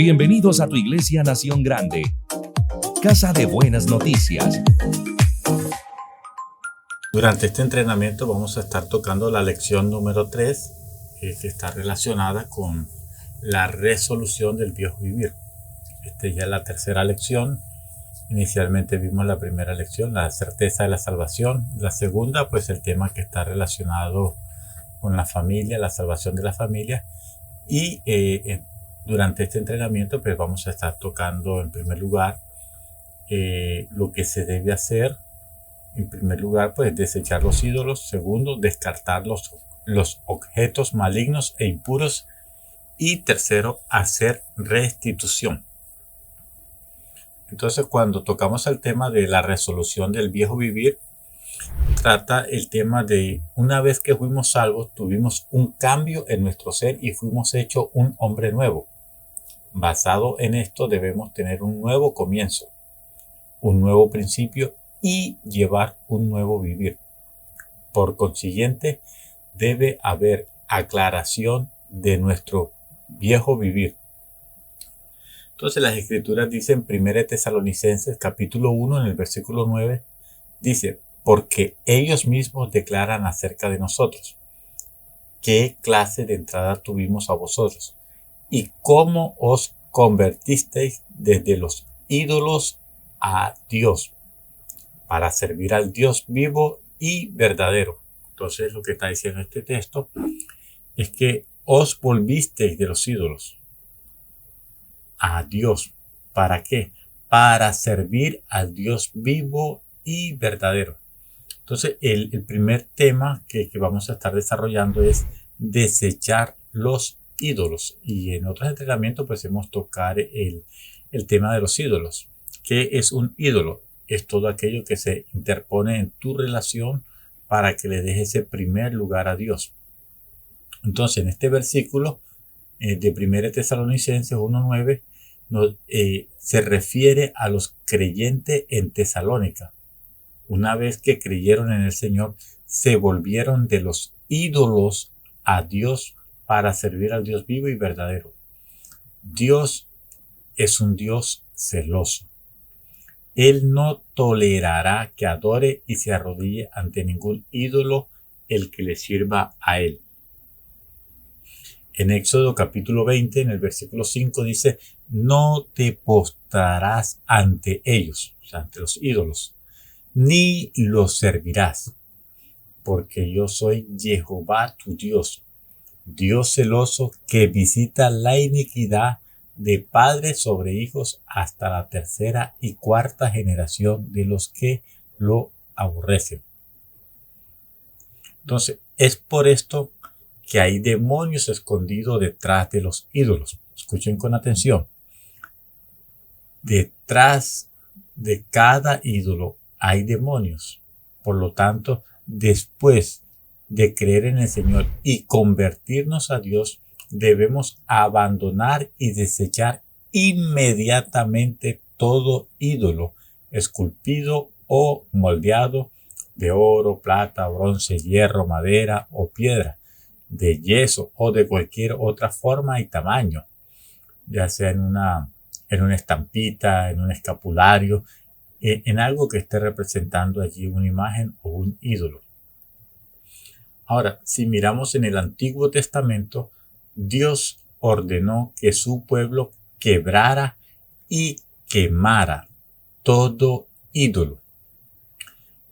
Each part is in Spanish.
Bienvenidos a tu iglesia Nación Grande, casa de buenas noticias. Durante este entrenamiento vamos a estar tocando la lección número 3, que está relacionada con la resolución del viejo vivir. Esta ya es la tercera lección. Inicialmente vimos la primera lección, la certeza de la salvación. La segunda, pues el tema que está relacionado con la familia, la salvación de la familia. Y durante este entrenamiento, pues vamos a estar tocando en primer lugar lo que se debe hacer. En primer lugar, pues desechar los ídolos. Segundo, descartar los objetos malignos e impuros. Y tercero, hacer restitución. Entonces, cuando tocamos el tema de la resolución del viejo vivir, trata el tema de una vez que fuimos salvos, tuvimos un cambio en nuestro ser y fuimos hechos un hombre nuevo. Basado en esto, debemos tener un nuevo comienzo, un nuevo principio y llevar un nuevo vivir. Por consiguiente, debe haber aclaración de nuestro viejo vivir. Entonces las escrituras dicen, 1 Tesalonicenses capítulo 1 en el versículo 9, dice, porque ellos mismos declaran acerca de nosotros, qué clase de entrada tuvimos a vosotros y cómo os convertisteis desde los ídolos a Dios, para servir al Dios vivo y verdadero. Entonces lo que está diciendo este texto es que os volvisteis de los ídolos a Dios. ¿Para qué? Para servir al Dios vivo y verdadero. Entonces, el primer tema que vamos a estar desarrollando es desechar los ídolos. Y en otros entrenamientos, pues hemos tocado el tema de los ídolos. ¿Qué es un ídolo? Es todo aquello que se interpone en tu relación para que le dejes ese primer lugar a Dios. Entonces, en este versículo de 1 Tesalonicenses 1:9, se refiere a los creyentes en Tesalónica. Una vez que creyeron en el Señor, se volvieron de los ídolos a Dios para servir al Dios vivo y verdadero. Dios es un Dios celoso. Él no tolerará que adore y se arrodille ante ningún ídolo el que le sirva a Él. En Éxodo capítulo 20, en el versículo 5 dice, no te postrarás ante ellos, o sea, ante los ídolos, ni los servirás, porque yo soy Jehová tu Dios, Dios celoso que visita la iniquidad de padres sobre hijos hasta la tercera y cuarta generación de los que lo aborrecen. Entonces, es por esto que hay demonios escondidos detrás de los ídolos. Escuchen con atención. Detrás de cada ídolo hay demonios. Por lo tanto, después de creer en el Señor y convertirnos a Dios, debemos abandonar y desechar inmediatamente todo ídolo esculpido o moldeado de oro, plata, bronce, hierro, madera o piedra, de yeso o de cualquier otra forma y tamaño, ya sea en una estampita, en un escapulario, en algo que esté representando allí una imagen o un ídolo. Ahora, si miramos en el Antiguo Testamento, Dios ordenó que su pueblo quebrara y quemara todo ídolo.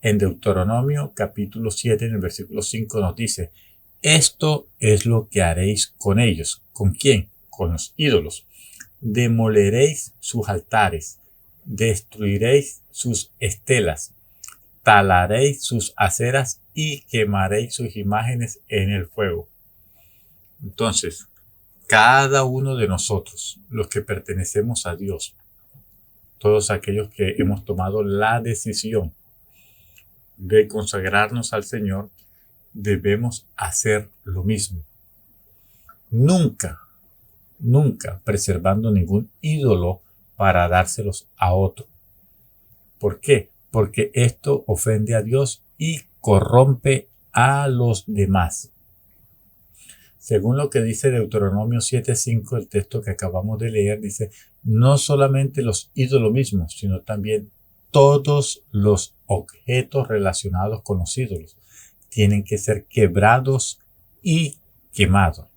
En Deuteronomio capítulo 7, en el versículo 5 nos dice, esto es lo que haréis con ellos. ¿Con quién? Con los ídolos. Demoleréis sus altares, destruiréis sus estelas, talaréis sus aceras y quemaréis sus imágenes en el fuego. Entonces, cada uno de nosotros, los que pertenecemos a Dios, todos aquellos que hemos tomado la decisión de consagrarnos al Señor, debemos hacer lo mismo. Nunca preservando ningún ídolo para dárselos a otro. ¿Por qué? Porque esto ofende a Dios y corrompe a los demás. Según lo que dice Deuteronomio 7:5, el texto que acabamos de leer, dice, no solamente los ídolos mismos, sino también todos los objetos relacionados con los ídolos tienen que ser quebrados y quemados.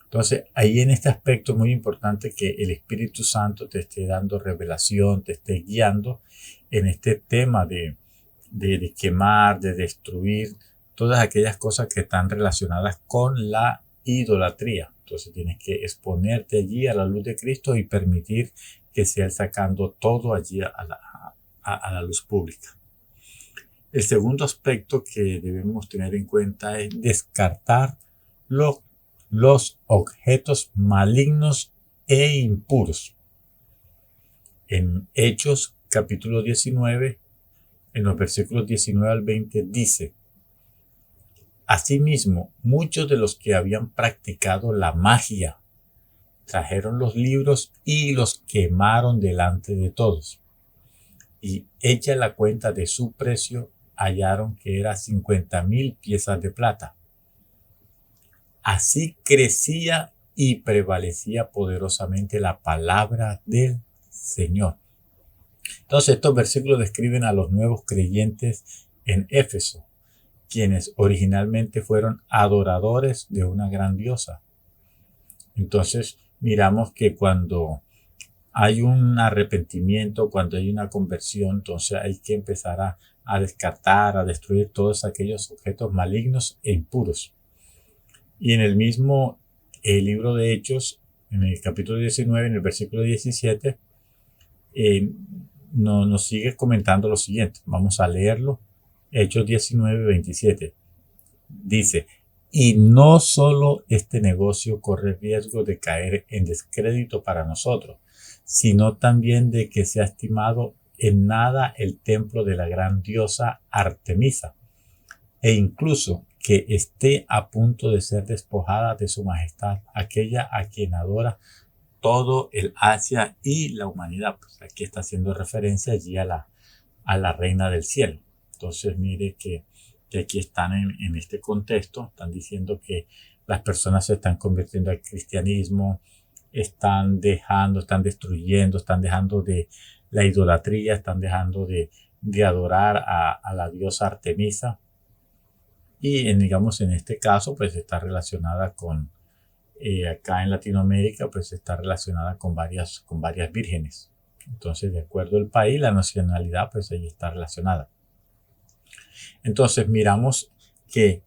Entonces, ahí en este aspecto es muy importante que el Espíritu Santo te esté dando revelación, te esté guiando en este tema de quemar, de destruir todas aquellas cosas que están relacionadas con la idolatría. Entonces tienes que exponerte allí a la luz de Cristo y permitir que sea Él sacando todo allí a la luz pública. El segundo aspecto que debemos tener en cuenta es descartar los objetos malignos e impuros. En Hechos capítulo 19, en los versículos 19 al 20 dice, asimismo, muchos de los que habían practicado la magia trajeron los libros y los quemaron delante de todos. Y hecha la cuenta de su precio, hallaron que era 50,000 piezas de plata. Así crecía y prevalecía poderosamente la palabra del Señor. Entonces estos versículos describen a los nuevos creyentes en Éfeso, quienes originalmente fueron adoradores de una gran diosa. Entonces miramos que cuando hay un arrepentimiento, cuando hay una conversión, entonces hay que empezar a descartar, a destruir todos aquellos objetos malignos e impuros. Y en el mismo libro de Hechos, en el capítulo 19, en el versículo 17, nos sigue comentando lo siguiente. Vamos a leerlo. Hechos 19, 27. Dice, y no solo este negocio corre riesgo de caer en descrédito para nosotros, sino también de que sea estimado en nada el templo de la gran diosa Artemisa, e incluso que esté a punto de ser despojada de su majestad, aquella a quien adora todo el Asia y la humanidad. Pues aquí está haciendo referencia allí a la reina del cielo. Entonces mire que aquí están en este contexto, están diciendo que las personas se están convirtiendo al cristianismo, están destruyendo, están dejando de la idolatría, están dejando de adorar a la diosa Artemisa. Y digamos en este caso pues está relacionada con, acá en Latinoamérica pues está relacionada con varias vírgenes. Entonces de acuerdo al país, la nacionalidad pues ahí está relacionada. Entonces miramos que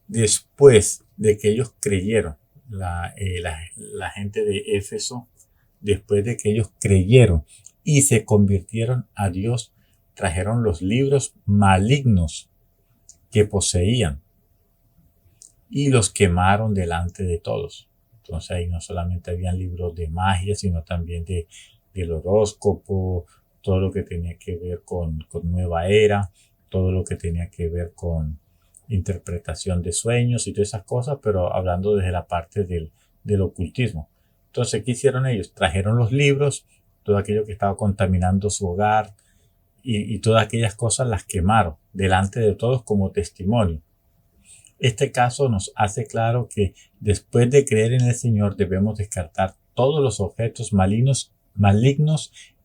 después de que ellos creyeron, la gente de Éfeso, después de que ellos creyeron y se convirtieron a Dios, trajeron los libros malignos que poseían y los quemaron delante de todos. Entonces ahí no solamente habían libros de magia, sino también del horóscopo, todo lo que tenía que ver con nueva era, todo lo que tenía que ver con interpretación de sueños y todas esas cosas, pero hablando desde la parte del ocultismo. Entonces, ¿qué hicieron ellos? Trajeron los libros, todo aquello que estaba contaminando su hogar y todas aquellas cosas las quemaron delante de todos como testimonio. Este caso nos hace claro que después de creer en el Señor debemos descartar todos los objetos malignos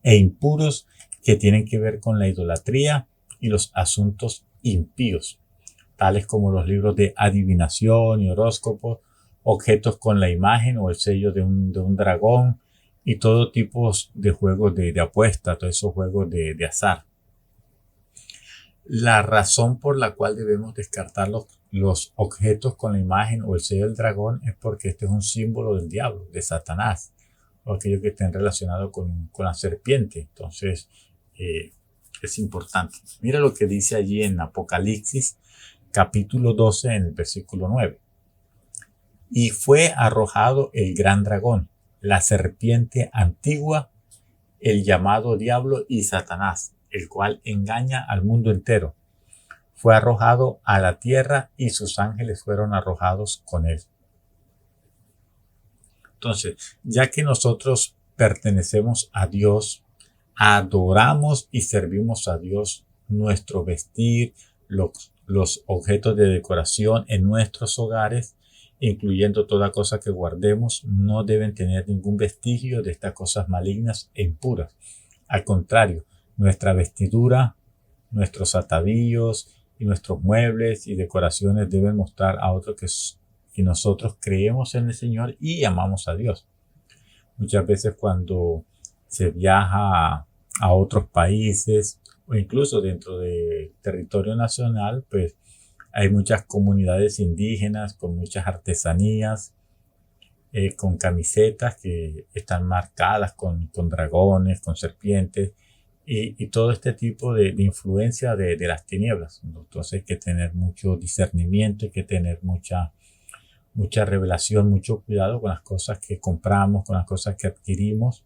e impuros que tienen que ver con la idolatría y los asuntos impíos, tales como los libros de adivinación y horóscopos, objetos con la imagen o el sello de un dragón y todo tipo de juegos de apuesta, todos esos juegos de azar. La razón por la cual debemos descartar los objetos con la imagen o el sello del dragón es porque este es un símbolo del diablo, de Satanás, o aquello que estén relacionado con la serpiente. Entonces, es importante. Mira lo que dice allí en Apocalipsis, capítulo 12, en el versículo 9. Y fue arrojado el gran dragón, la serpiente antigua, el llamado diablo y Satanás, el cual engaña al mundo entero. Fue arrojado a la tierra y sus ángeles fueron arrojados con él. Entonces, ya que nosotros pertenecemos a Dios, adoramos y servimos a Dios, nuestro vestir, los objetos de decoración en nuestros hogares incluyendo toda cosa que guardemos, no deben tener ningún vestigio de estas cosas malignas e impuras. Al contrario, nuestra vestidura, nuestros atavíos y nuestros muebles y decoraciones deben mostrar a otros que nosotros creemos en el Señor y amamos a Dios. Muchas veces cuando se viaja a otros países o incluso dentro del territorio nacional, pues hay muchas comunidades indígenas con muchas artesanías, con camisetas que están marcadas con dragones, con serpientes y todo este tipo de influencia de las tinieblas. Entonces hay que tener mucho discernimiento, hay que tener mucha revelación, mucho cuidado con las cosas que compramos, con las cosas que adquirimos,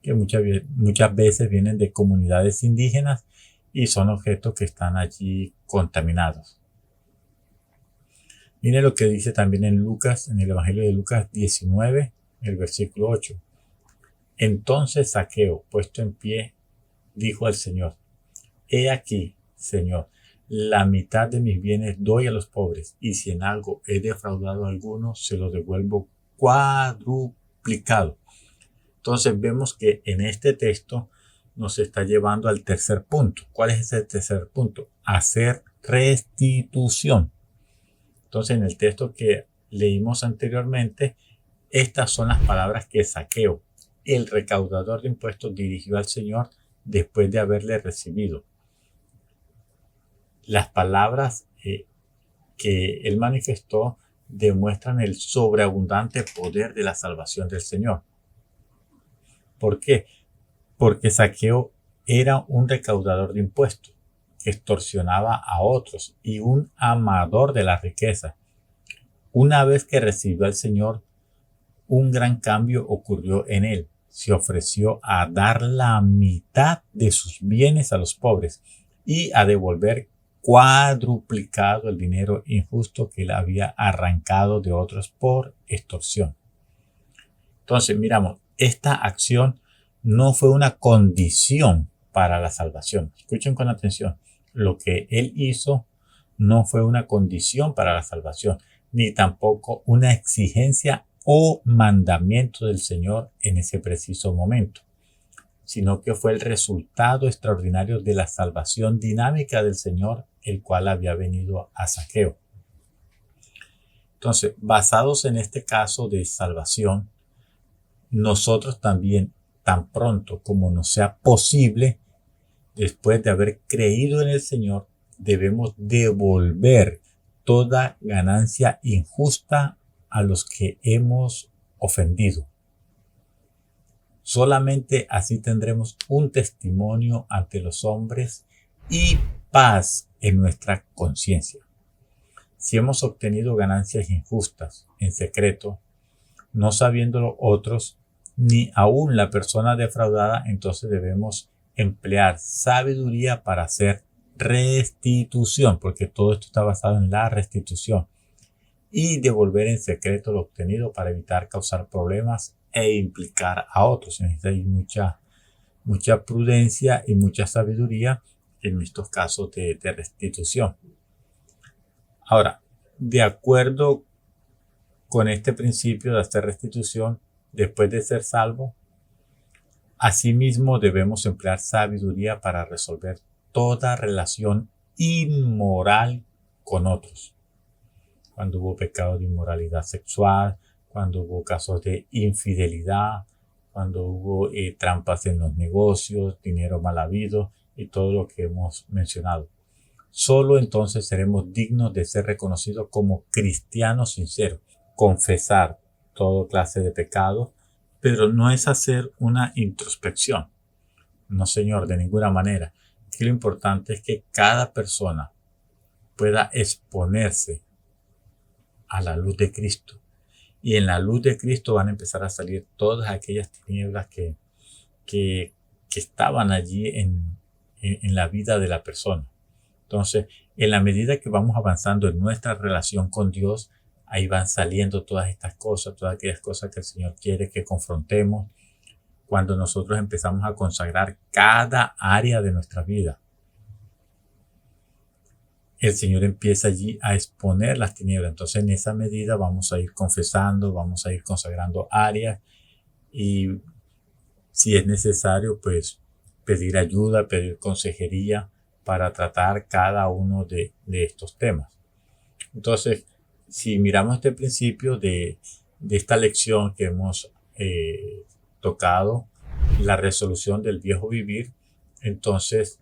que muchas veces vienen de comunidades indígenas y son objetos que están allí contaminados. Mire lo que dice también en Lucas, en el Evangelio de Lucas 19, el versículo 8. Entonces Zaqueo, puesto en pie, dijo al Señor: He aquí, Señor, la mitad de mis bienes doy a los pobres, y si en algo he defraudado a alguno, se lo devuelvo cuadruplicado. Entonces vemos que en este texto nos está llevando al tercer punto. ¿Cuál es ese tercer punto? Hacer restitución. Entonces en el texto que leímos anteriormente, estas son las palabras que Zaqueo, el recaudador de impuestos, dirigió al Señor después de haberle recibido. Las palabras que él manifestó demuestran el sobreabundante poder de la salvación del Señor. ¿Por qué? Porque Zaqueo era un recaudador de impuestos que extorsionaba a otros y un amador de la riqueza. Una vez que recibió al Señor, un gran cambio ocurrió en él. Se ofreció a dar la mitad de sus bienes a los pobres y a devolver cuadruplicado el dinero injusto que él había arrancado de otros por extorsión. Entonces, miramos, esta acción no fue una condición para la salvación. Escuchen con atención. Lo que él hizo no fue una condición para la salvación, ni tampoco una exigencia o mandamiento del Señor en ese preciso momento, sino que fue el resultado extraordinario de la salvación dinámica del Señor, el cual había venido a Zaqueo. Entonces, basados en este caso de salvación, nosotros también, tan pronto como nos sea posible, después de haber creído en el Señor, debemos devolver toda ganancia injusta a los que hemos ofendido. Solamente así tendremos un testimonio ante los hombres y paz en nuestra conciencia. Si hemos obtenido ganancias injustas en secreto, no sabiéndolo otros, ni aún la persona defraudada, entonces debemos emplear sabiduría para hacer restitución, porque todo esto está basado en la restitución, y devolver en secreto lo obtenido para evitar causar problemas e implicar a otros. Hay mucha prudencia y mucha sabiduría en estos casos de restitución. Ahora, de acuerdo con este principio de hacer restitución después de ser salvo, asimismo debemos emplear sabiduría para resolver toda relación inmoral con otros. Cuando hubo pecado de inmoralidad sexual, cuando hubo casos de infidelidad, cuando hubo trampas en los negocios, dinero mal habido y todo lo que hemos mencionado. Solo entonces seremos dignos de ser reconocidos como cristianos sinceros. Confesar toda clase de pecado, pero no es hacer una introspección. No, Señor, de ninguna manera. Aquí lo importante es que cada persona pueda exponerse a la luz de Cristo. Y en la luz de Cristo van a empezar a salir todas aquellas tinieblas que estaban allí en la vida de la persona. Entonces, en la medida que vamos avanzando en nuestra relación con Dios, ahí van saliendo todas estas cosas, todas aquellas cosas que el Señor quiere que confrontemos cuando nosotros empezamos a consagrar cada área de nuestra vida. el Señor empieza allí a exponer las tinieblas. Entonces, en esa medida vamos a ir confesando, vamos a ir consagrando áreas y si es necesario, pues pedir ayuda, pedir consejería para tratar cada uno de estos temas. Entonces, si miramos este principio de esta lección que hemos tocado, la resolución del viejo vivir, entonces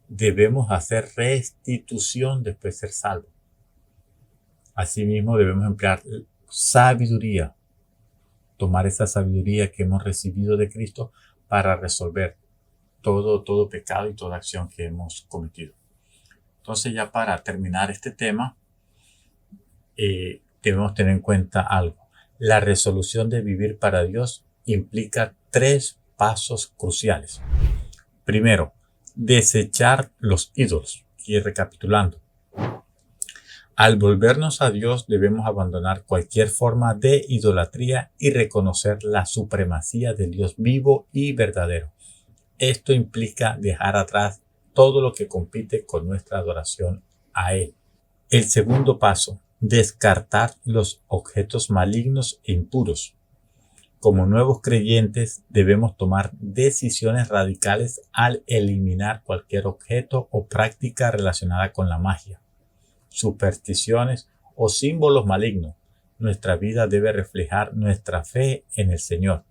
debemos hacer restitución después de ser salvos. Asimismo, debemos emplear sabiduría, tomar esa sabiduría que hemos recibido de Cristo para resolver todo pecado y toda acción que hemos cometido. Entonces, ya para terminar este tema, debemos tener en cuenta algo. La resolución de vivir para Dios implica 3 pasos cruciales. Primero, desechar los ídolos. Y recapitulando, al volvernos a Dios debemos abandonar cualquier forma de idolatría y reconocer la supremacía del Dios vivo y verdadero. Esto implica dejar atrás todo lo que compite con nuestra adoración a Él. El segundo paso, descartar los objetos malignos e impuros. Como nuevos creyentes debemos tomar decisiones radicales al eliminar cualquier objeto o práctica relacionada con la magia, supersticiones o símbolos malignos. Nuestra vida debe reflejar nuestra fe en el Señor.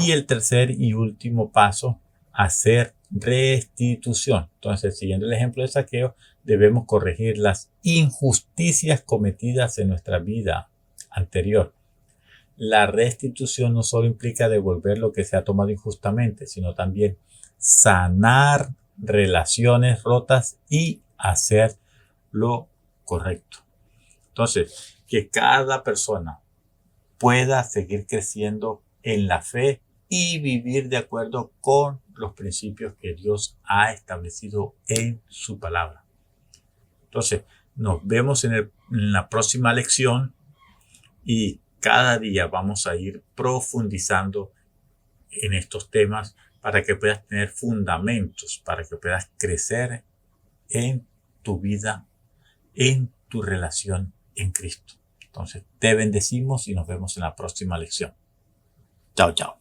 Y el tercer y último paso, hacer restitución. Entonces, siguiendo el ejemplo de Zaqueo, debemos corregir las injusticias cometidas en nuestra vida anterior. La restitución no solo implica devolver lo que se ha tomado injustamente, sino también sanar relaciones rotas y hacer lo correcto. Entonces, que cada persona pueda seguir creciendo en la fe y vivir de acuerdo con los principios que Dios ha establecido en su palabra. Entonces, nos vemos en la próxima lección y cada día vamos a ir profundizando en estos temas para que puedas tener fundamentos, para que puedas crecer en tu vida, en tu relación en Cristo. Entonces, te bendecimos y nos vemos en la próxima lección. Chao, chao.